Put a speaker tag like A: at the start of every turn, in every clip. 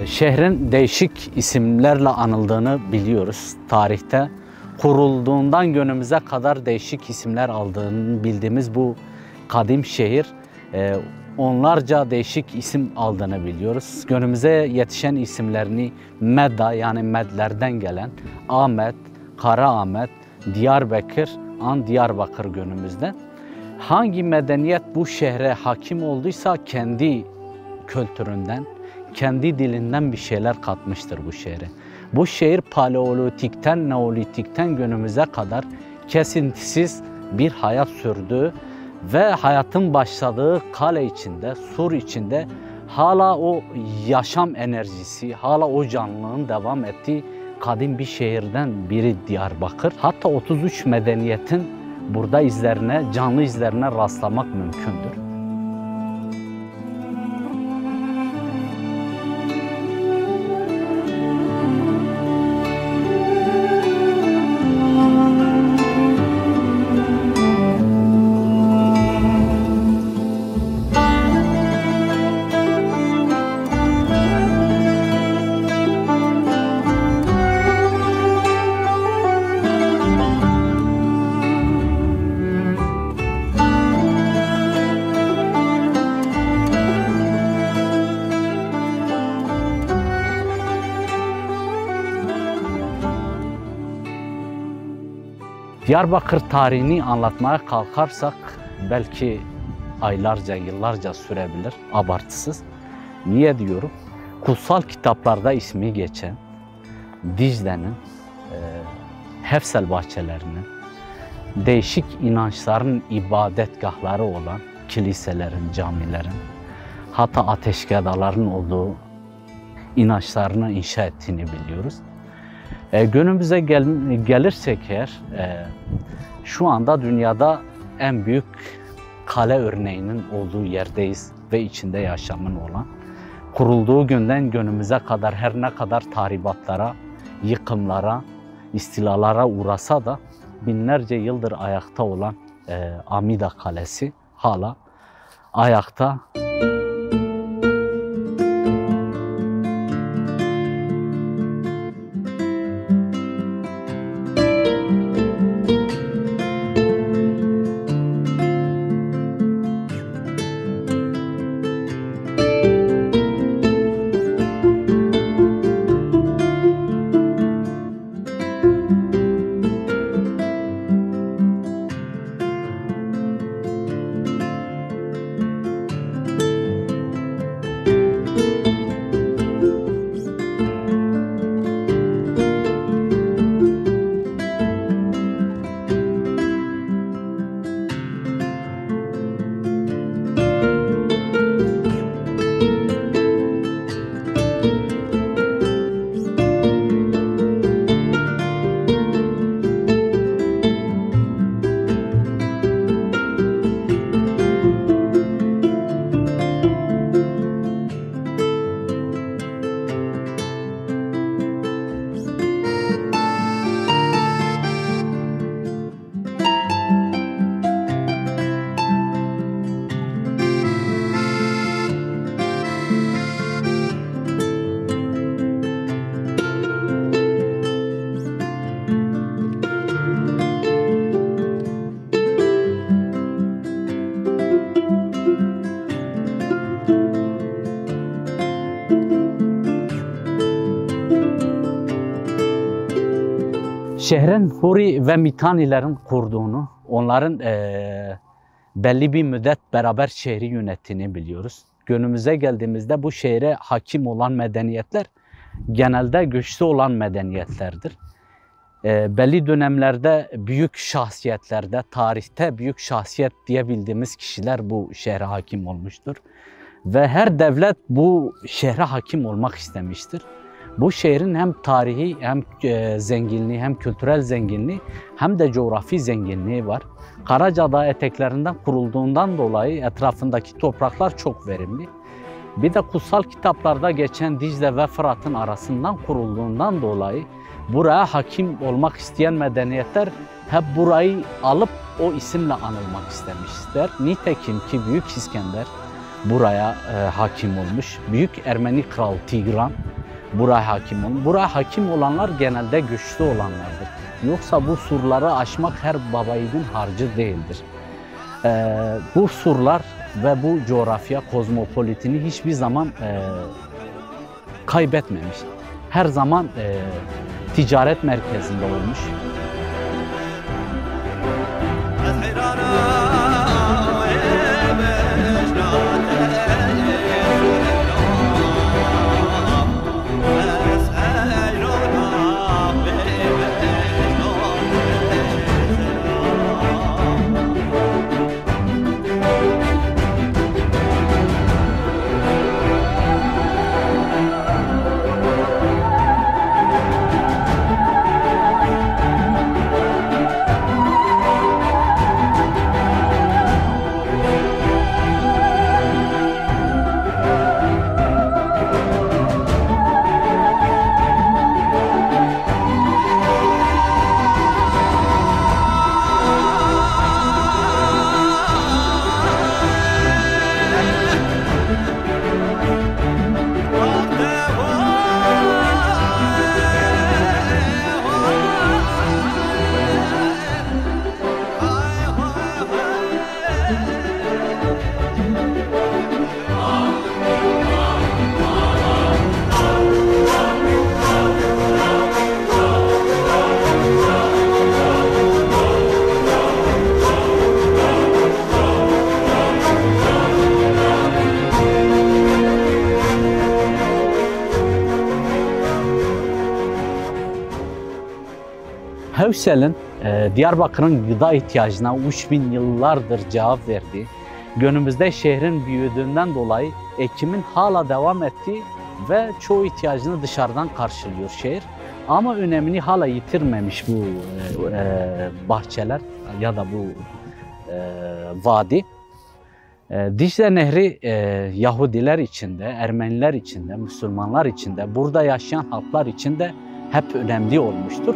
A: Şehrin değişik isimlerle anıldığını biliyoruz tarihte. Kurulduğundan günümüze kadar değişik isimler aldığını bildiğimiz bu kadim şehir onlarca değişik isim aldığını biliyoruz. Günümüze yetişen isimlerini Medda, yani Medlerden gelen Ahmet, Karaahmet, Diyarbakır, Diyarbakır günümüzde. Hangi medeniyet bu şehre hakim olduysa kendi kültüründen, kendi dilinden bir şeyler katmıştır bu şehre. Bu şehir Paleolitik'ten, Neolitik'ten günümüze kadar kesintisiz bir hayat sürdü ve hayatın başladığı kale içinde, sur içinde hala o yaşam enerjisi, hala o canlılığın devam ettiği kadim bir şehirden biri Diyarbakır. Hatta 33 medeniyetin burada izlerine, canlı izlerine rastlamak mümkündür. Diyarbakır tarihini anlatmaya kalkarsak belki aylarca, yıllarca sürebilir, abartısız. Niye diyorum? Kutsal kitaplarda ismi geçen Dicle'nin, Hefsel bahçelerinin, değişik inançların ibadetgahları olan kiliselerin, camilerin, hatta ateşkadaların olduğu inançlarını inşa ettiğini biliyoruz. Günümüze gelirsek eğer, şu anda dünyada en büyük kale örneğinin olduğu yerdeyiz ve içinde yaşamın olan. Kurulduğu günden günümüze kadar her ne kadar tahribatlara, yıkımlara, istilalara uğrasa da binlerce yıldır ayakta olan Amida Kalesi hala ayakta. Şehrin Huri ve Mitanilerin kurduğunu, onların belli bir müddet beraber şehri yönettiğini biliyoruz. Günümüze geldiğimizde bu şehre hakim olan medeniyetler genelde güçlü olan medeniyetlerdir. Belli dönemlerde büyük şahsiyetlerde, tarihte büyük şahsiyet diyebildiğimiz kişiler bu şehre hakim olmuştur. Ve her devlet bu şehre hakim olmak istemiştir. Bu şehrin hem tarihi, hem zenginliği, hem kültürel zenginliği, hem de coğrafi zenginliği var. Karacadağ eteklerinden kurulduğundan dolayı etrafındaki topraklar çok verimli. Bir de kutsal kitaplarda geçen Dicle ve Fırat'ın arasından kurulduğundan dolayı buraya hakim olmak isteyen medeniyetler hep burayı alıp o isimle anılmak istemişler. Nitekim ki Büyük İskender buraya hakim olmuş. Büyük Ermeni Kral Tigran buraya hakim olmuş. Buraya hakim olanlar genelde güçlü olanlardır. Yoksa bu surları aşmak her babayiğidin harcı değildir. Bu surlar ve bu coğrafya kozmopolitini hiçbir zaman kaybetmemiş. Her zaman ticaret merkezinde olmuş. Hevsel'in Diyarbakır'ın gıda ihtiyacına 3000 yıllardır cevap verdiği, günümüzde şehrin büyüdüğünden dolayı ekimin hala devam ettiği ve çoğu ihtiyacını dışarıdan karşılıyor şehir. Ama önemini hala yitirmemiş bu bahçeler ya da bu vadi. Dicle Nehri Yahudiler için de, Ermeniler için de, Müslümanlar için de, burada yaşayan halklar için de hep önemli olmuştur.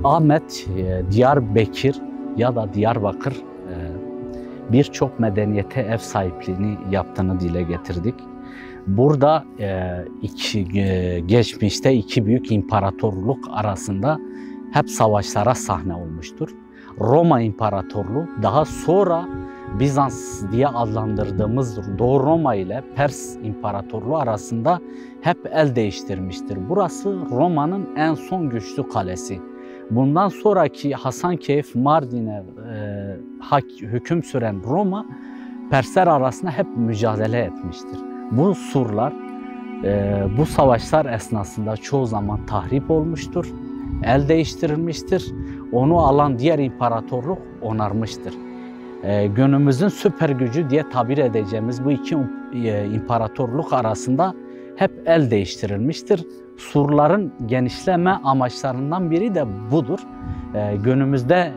A: Ahmet Diyarbakır ya da Diyarbakır birçok medeniyete ev sahipliğini yaptığını dile getirdik. Burada geçmişte iki büyük imparatorluk arasında hep savaşlara sahne olmuştur. Roma İmparatorluğu, daha sonra Bizans diye adlandırdığımız Doğu Roma ile Pers İmparatorluğu arasında hep el değiştirmiştir. Burası Roma'nın en son güçlü kalesi. Bundan sonraki Hasankeyf, Mardin'e hüküm süren Roma, Persler arasında hep mücadele etmiştir. Bu surlar Bu savaşlar esnasında çoğu zaman tahrip olmuştur, el değiştirilmiştir. Onu alan diğer imparatorluk onarmıştır. Günümüzün süper gücü diye tabir edeceğimiz bu iki imparatorluk arasında hep el değiştirilmiştir. Surların genişleme amaçlarından biri de budur. Günümüzde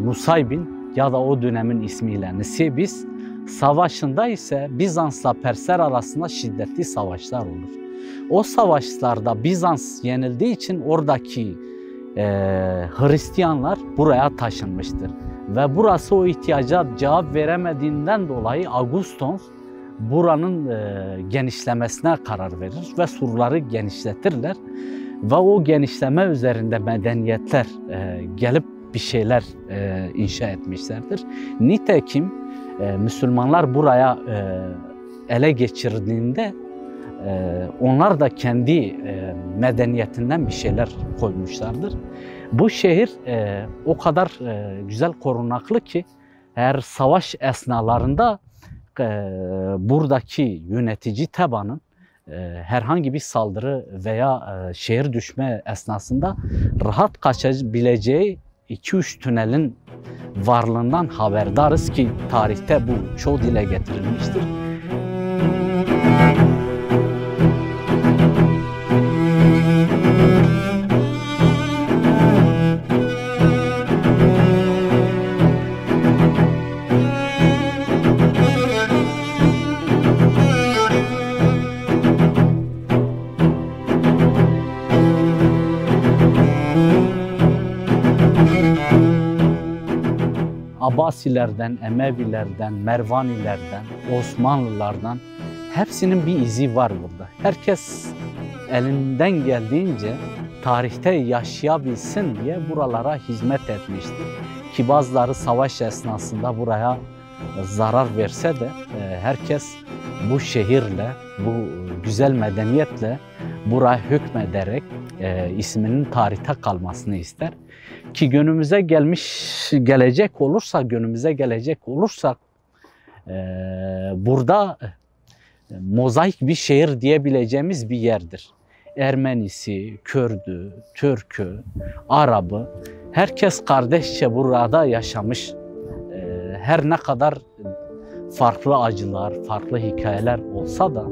A: Nusaybin ya da o dönemin ismiyle Nisibis savaşında ise Bizans'la Persler arasında şiddetli savaşlar olur. O savaşlarda Bizans yenildiği için oradaki Hristiyanlar buraya taşınmıştır. Ve burası o ihtiyaca cevap veremediğinden dolayı Augustos buranın genişlemesine karar verir ve surları genişletirler. Ve o genişleme üzerinde medeniyetler gelip bir şeyler inşa etmişlerdir. Nitekim Müslümanlar buraya ele geçirdiğinde onlar da kendi medeniyetinden bir şeyler koymuşlardır. Bu şehir o kadar güzel korunaklı ki eğer savaş esnalarında buradaki yönetici tebaanın herhangi bir saldırı veya şehir düşme esnasında rahat kaçabileceği 2-3 tünelin varlığından haberdarız ki tarihte bu çoğu dile getirilmiştir. Abbasilerden, Emevilerden, Mervanilerden, Osmanlılardan hepsinin bir izi var burada. Herkes elinden geldiğince tarihte yaşayabilsin diye buralara hizmet etmiştir. Ki bazıları savaş esnasında buraya zarar verse de herkes bu şehirle, bu güzel medeniyetle buraya hükmederek isminin tarihte kalmasını ister. Ki günümüze gelecek olursak burada mozaik bir şehir diyebileceğimiz bir yerdir. Ermenisi, Kürdü, Türkü, Arabı, herkes kardeşçe burada yaşamış. Her ne kadar farklı acılar, farklı hikayeler olsa da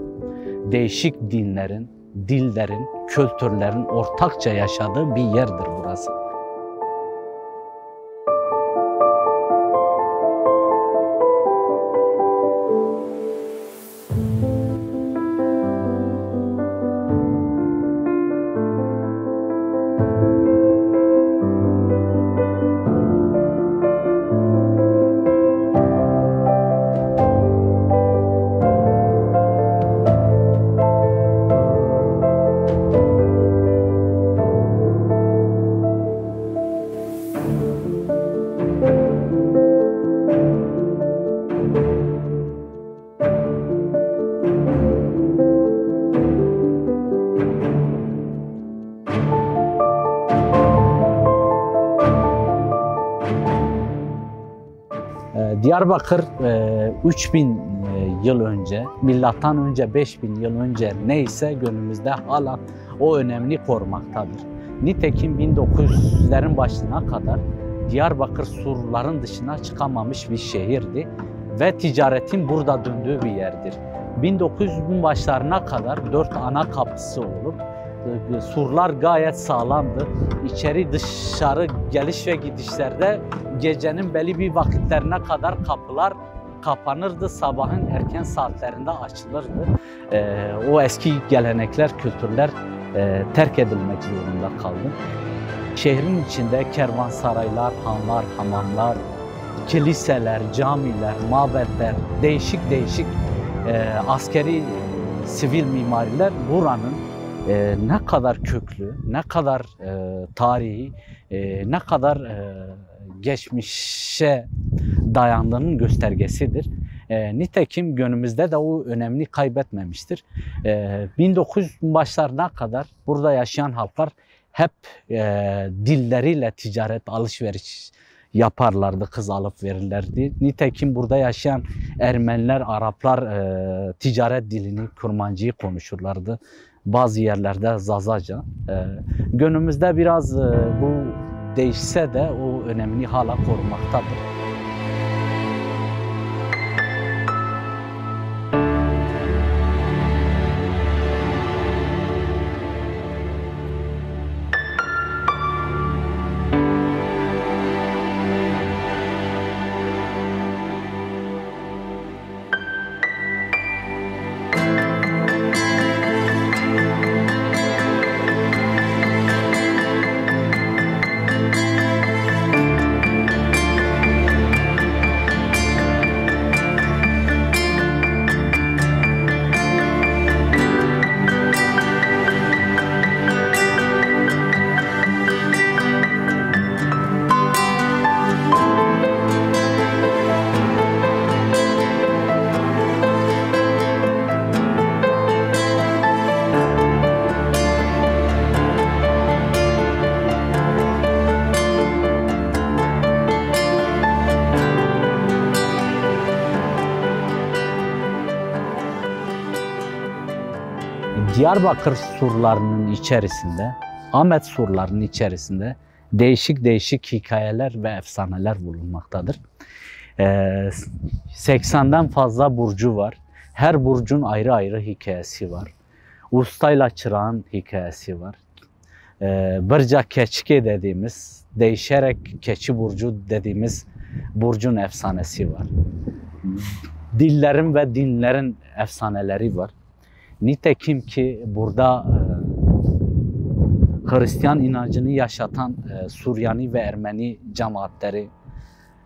A: değişik dinlerin, dillerin, kültürlerin ortakça yaşadığı bir yerdir burası. Diyarbakır 3000 yıl önce, milattan önce 5000 yıl önce neyse günümüzde hala o önemini korumaktadır. Nitekim 1900'lerin başına kadar Diyarbakır surların dışına çıkamamış bir şehirdi ve ticaretin burada döndüğü bir yerdir. 1900'ün başlarına kadar 4 ana kapısı olup surlar gayet sağlamdı. İçeri dışarı geliş ve gidişlerde gecenin belli bir vakitlerine kadar kapılar kapanırdı. Sabahın erken saatlerinde açılırdı. O eski gelenekler, kültürler terk edilmek zorunda kaldı. Şehrin içinde kervansaraylar, hanlar, hamamlar, kiliseler, camiler, mabetler, değişik askeri, sivil mimariler buranın ne kadar köklü, ne kadar tarihi, ne kadar geçmişe dayandığının göstergesidir. Nitekim günümüzde de o önemini kaybetmemiştir. 1900 başlarına kadar burada yaşayan halklar hep dilleriyle ticaret, alışveriş yaparlardı, kız alıp verirlerdi. Nitekim burada yaşayan Ermeniler, Araplar ticaret dilini, Kurmancıyı konuşurlardı. Bazı yerlerde Zazaca. Günümüzde biraz bu değişse de o önemini hala korumaktadır. Diyarbakır surlarının içerisinde, Ahmet surlarının içerisinde değişik değişik hikayeler ve efsaneler bulunmaktadır. 80'den fazla burcu var. Her burcun ayrı ayrı hikayesi var. Ustayla çırağın hikayesi var. Bırca Keçki dediğimiz, değişerek Keçi burcu dediğimiz burcun efsanesi var. Dillerin ve dinlerin efsaneleri var. Nitekim ki burada Hristiyan inancını yaşatan Süryani ve Ermeni cemaatleri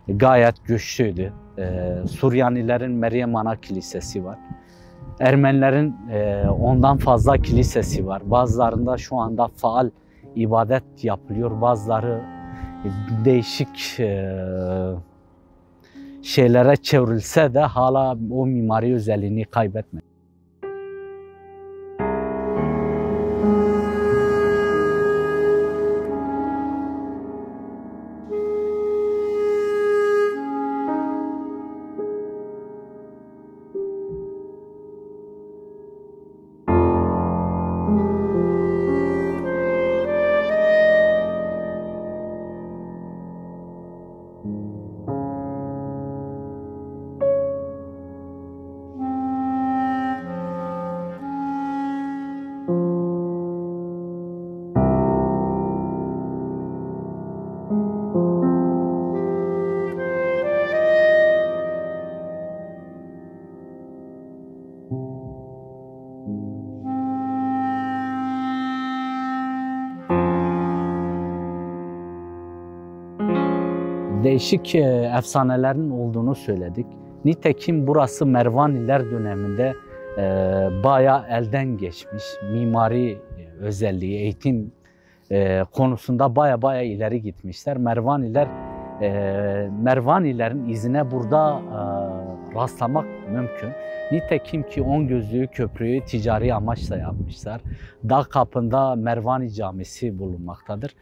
A: gayet güçlüydü. Süryanilerin Meryem Ana Kilisesi var. Ermenilerin ondan fazla kilisesi var. Bazılarında şu anda faal ibadet yapılıyor. Bazıları değişik şeylere çevrilse de hala o mimari özelliğini kaybetmedi. Değişik efsanelerin olduğunu söyledik. Nitekim burası Mervaniler döneminde bayağı elden geçmiş. Mimari özelliği, eğitim konusunda bayağı ileri gitmişler. Mervanilerin izine burada rastlamak mümkün. Nitekim ki 10 Gözlü Köprüyü ticari amaçla yapmışlar. Dağ kapında Mervani Camisi bulunmaktadır.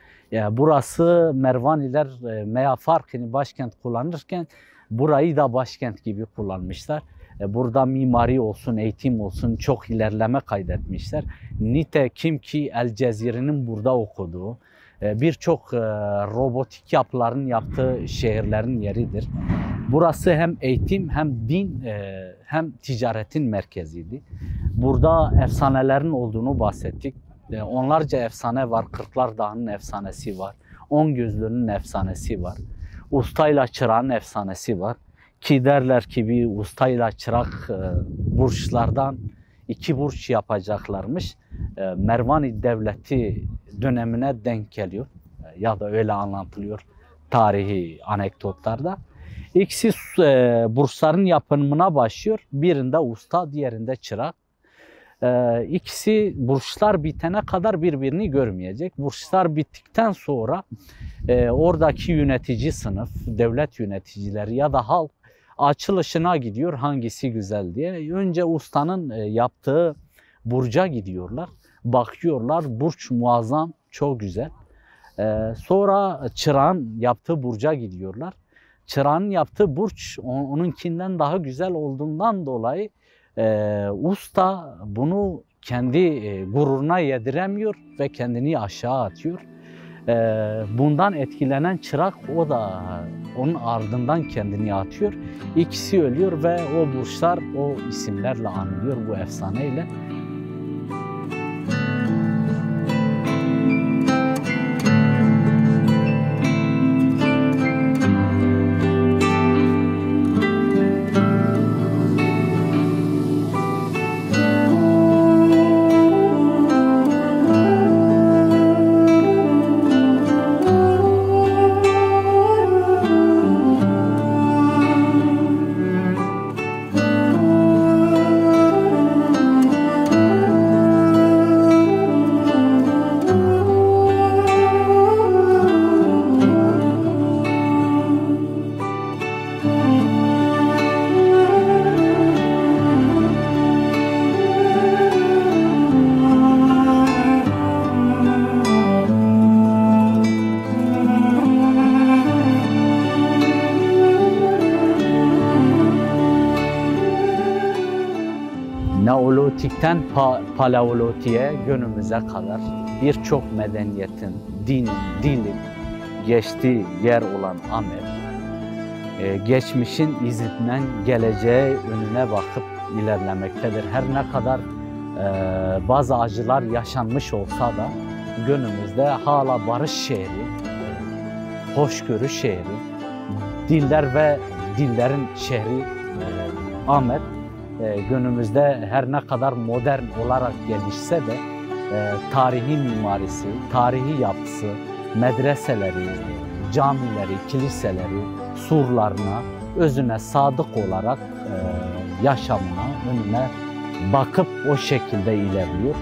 A: Burası Mervaniler Meya Farkı'nı başkent kullanırken burayı da başkent gibi kullanmışlar. Burada mimari olsun, eğitim olsun çok ilerleme kaydetmişler. Nitekim ki El Cezire'nin burada okuduğu, birçok robotik yapıların yaptığı şehirlerin yeridir. Burası hem eğitim hem din hem ticaretin merkeziydi. Burada efsanelerin olduğunu bahsettik. Onlarca efsane var. Kırklar Dağı'nın efsanesi var. 10 Gözlü'nün efsanesi var. Ustayla çırağın efsanesi var. Ki derler ki bir ustayla çırak burçlardan 2 burç yapacaklarmış. Mervani Devleti dönemine denk geliyor. Ya da öyle anlatılıyor tarihi anekdotlarda. İkisi burçların yapımına başlıyor. Birinde usta, diğerinde çırak. İkisi burçlar bitene kadar birbirini görmeyecek. Burçlar bittikten sonra oradaki yönetici sınıf, devlet yöneticileri ya da halk açılışına gidiyor hangisi güzel diye. Önce ustanın yaptığı burca gidiyorlar. Bakıyorlar burç muazzam, çok güzel. Sonra çırağın yaptığı burca gidiyorlar. Çırağın yaptığı burç onunkinden daha güzel olduğundan dolayı usta bunu kendi gururuna yediremiyor ve kendini aşağı atıyor. Bundan etkilenen çırak o da onun ardından kendini atıyor. İkisi ölüyor ve o burçlar o isimlerle anılıyor, bu efsaneyle. Neolitikten Paleolitik'e günümüze kadar birçok medeniyetin, dilin geçtiği yer olan Amed, geçmişin izinden geleceğe önüne bakıp ilerlemektedir. Her ne kadar bazı acılar yaşanmış olsa da günümüzde hala barış şehri, hoşgörü şehri, diller ve dillerin şehri Amed, günümüzde her ne kadar modern olarak gelişse de tarihi mimarisi, tarihi yapısı, medreseleri, camileri, kiliseleri, surlarına, özüne sadık olarak yaşamına, önüne bakıp o şekilde ilerliyor.